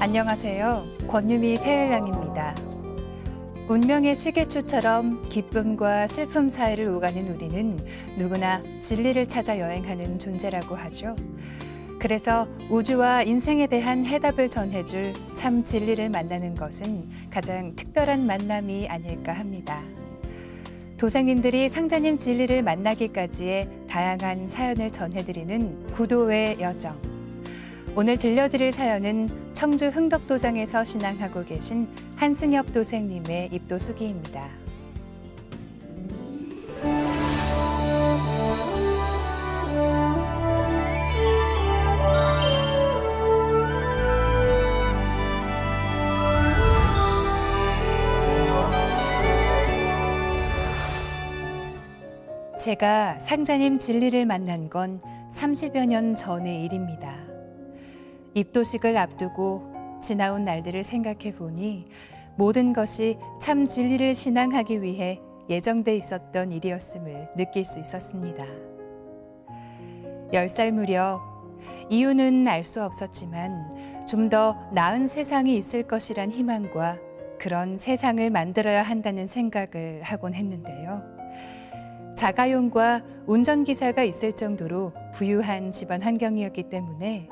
안녕하세요. 권유미 태일랑입니다. 운명의 시계추처럼 기쁨과 슬픔 사이를 오가는 우리는 누구나 진리를 찾아 여행하는 존재라고 하죠. 그래서 우주와 인생에 대한 해답을 전해줄 참 진리를 만나는 것은 가장 특별한 만남이 아닐까 합니다. 도생님들이 상자님 진리를 만나기까지의 다양한 사연을 전해드리는 구도의 여정. 오늘 들려드릴 사연은 청주 흥덕도장에서 신앙하고 계신 한승엽 도생님의 입도수기입니다. 제가 상자님 진리를 만난 건 30여 년 전의 일입니다. 입도식을 앞두고 지나온 날들을 생각해 보니 모든 것이 참 진리를 신앙하기 위해 예정돼 있었던 일이었음을 느낄 수 있었습니다. 10살 무렵 이유는 알 수 없었지만 좀 더 나은 세상이 있을 것이란 희망과 그런 세상을 만들어야 한다는 생각을 하곤 했는데요. 자가용과 운전기사가 있을 정도로 부유한 집안 환경이었기 때문에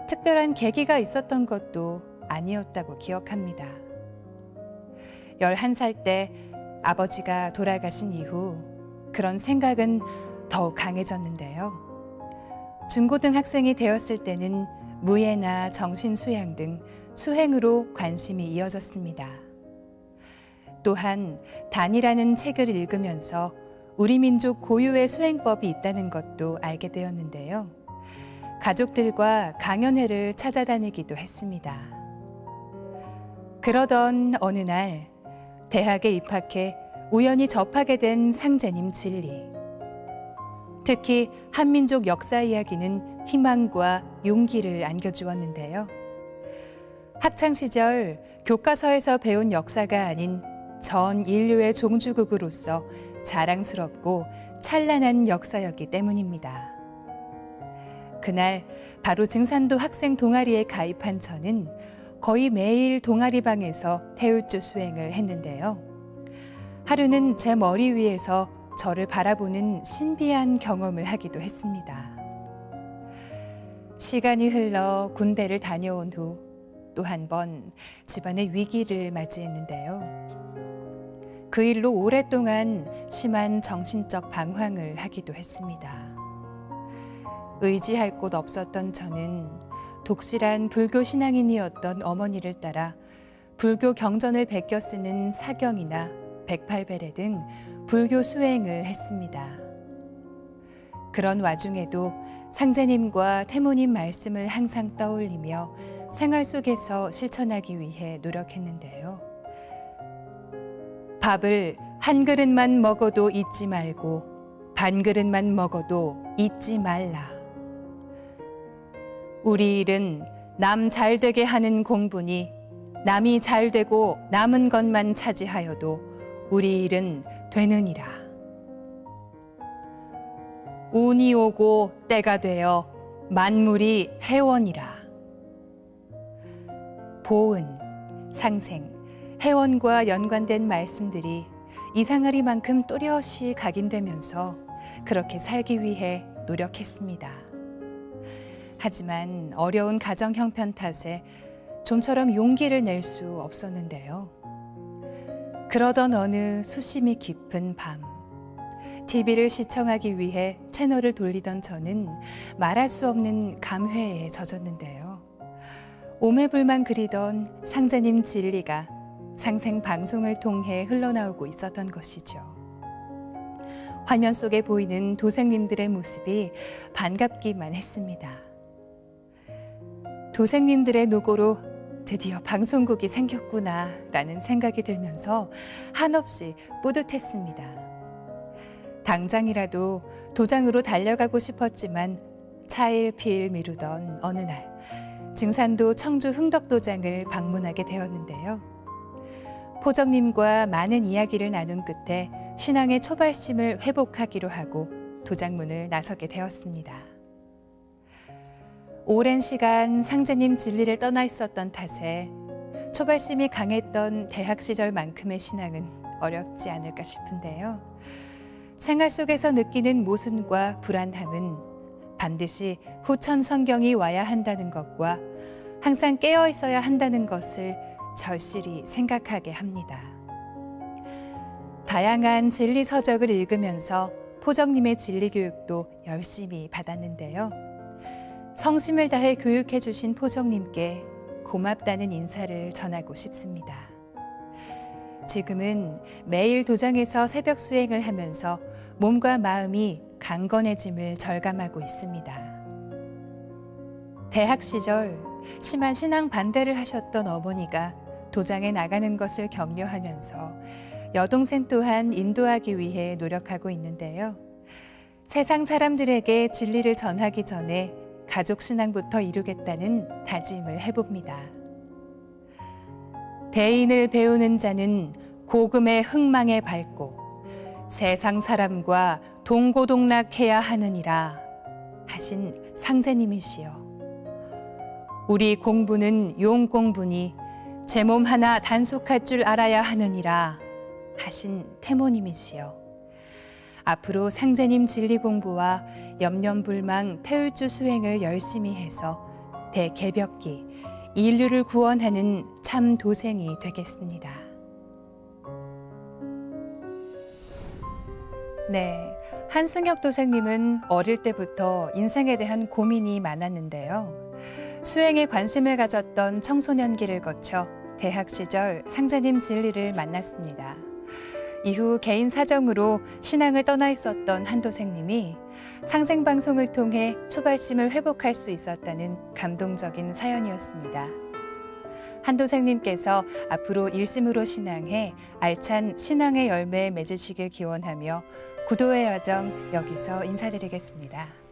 특별한 계기가 있었던 것도 아니었다고 기억합니다. 11살 때 아버지가 돌아가신 이후 그런 생각은 더욱 강해졌는데요. 중고등학생이 되었을 때는 무예나 정신수양 등 수행으로 관심이 이어졌습니다. 또한 단이라는 책을 읽으면서 우리 민족 고유의 수행법이 있다는 것도 알게 되었는데요. 가족들과 강연회를 찾아다니기도 했습니다. 그러던 어느 날 대학에 입학해 우연히 접하게 된 상자님 진리. 특히 한민족 역사 이야기는 희망과 용기를 안겨주었는데요. 학창시절 교과서에서 배운 역사가 아닌 전 인류의 종주국으로서 자랑스럽고 찬란한 역사였기 때문입니다. 그날 바로 증산도 학생 동아리에 가입한 저는 거의 매일 동아리방에서 태울주 수행을 했는데요. 하루는 제 머리 위에서 저를 바라보는 신비한 경험을 하기도 했습니다. 시간이 흘러 군대를 다녀온 후 또 한 번 집안의 위기를 맞이했는데요. 그 일로 오랫동안 심한 정신적 방황을 하기도 했습니다. 의지할 곳 없었던 저는 독실한 불교 신앙인이었던 어머니를 따라 불교 경전을 베껴 쓰는 사경이나 108배례 등 불교 수행을 했습니다. 그런 와중에도 상제님과 태모님 말씀을 항상 떠올리며 생활 속에서 실천하기 위해 노력했는데요. 밥을 한 그릇만 먹어도 잊지 말고 반 그릇만 먹어도 잊지 말라. 우리 일은 남 잘되게 하는 공부니 남이 잘되고 남은 것만 차지하여도 우리 일은 되느니라. 운이 오고 때가 되어 만물이 해원이라. 보은, 상생, 해원과 연관된 말씀들이 이상하리만큼 또렷이 각인되면서 그렇게 살기 위해 노력했습니다. 하지만 어려운 가정 형편 탓에 좀처럼 용기를 낼 수 없었는데요. 그러던 어느 수심이 깊은 밤, TV를 시청하기 위해 채널을 돌리던 저는 말할 수 없는 감회에 젖었는데요. 오매불만 그리던 상자님 진리가 상생 방송을 통해 흘러나오고 있었던 것이죠. 화면 속에 보이는 도생님들의 모습이 반갑기만 했습니다. 도생님들의 노고로 드디어 방송국이 생겼구나 라는 생각이 들면서 한없이 뿌듯했습니다. 당장이라도 도장으로 달려가고 싶었지만 차일피일 미루던 어느 날 증산도 청주 흥덕도장을 방문하게 되었는데요. 포정님과 많은 이야기를 나눈 끝에 신앙의 초발심을 회복하기로 하고 도장문을 나서게 되었습니다. 오랜 시간 상제님 진리를 떠나 있었던 탓에 초발심이 강했던 대학 시절만큼의 신앙은 어렵지 않을까 싶은데요. 생활 속에서 느끼는 모순과 불안함은 반드시 후천 성경이 와야 한다는 것과 항상 깨어 있어야 한다는 것을 절실히 생각하게 합니다. 다양한 진리 서적을 읽으면서 포정님의 진리 교육도 열심히 받았는데요. 성심을 다해 교육해 주신 포정님께 고맙다는 인사를 전하고 싶습니다. 지금은 매일 도장에서 새벽 수행을 하면서 몸과 마음이 강건해짐을 절감하고 있습니다. 대학 시절 심한 신앙 반대를 하셨던 어머니가 도장에 나가는 것을 격려하면서 여동생 또한 인도하기 위해 노력하고 있는데요. 세상 사람들에게 진리를 전하기 전에 가족 신앙부터 이루겠다는 다짐을 해봅니다. 대인을 배우는 자는 고금의 흥망에 밟고 세상 사람과 동고동락해야 하느니라 하신 상제님이시여. 우리 공부는 용 공부니 제 몸 하나 단속할 줄 알아야 하느니라 하신 태모님이시여. 앞으로 상제님 진리 공부와 염려불망 태울주 수행을 열심히 해서 대개벽기 인류를 구원하는 참 도생이 되겠습니다. 네, 한승엽 도생님은 어릴 때부터 인생에 대한 고민이 많았는데요. 수행에 관심을 가졌던 청소년기를 거쳐 대학 시절 상제님 진리를 만났습니다. 이후 개인 사정으로 신앙을 떠나 있었던 한 도생님이 상생방송을 통해 초발심을 회복할 수 있었다는 감동적인 사연이었습니다. 한 도생님께서 앞으로 일심으로 신앙해 알찬 신앙의 열매 맺으시길 기원하며 구도의 여정 여기서 인사드리겠습니다.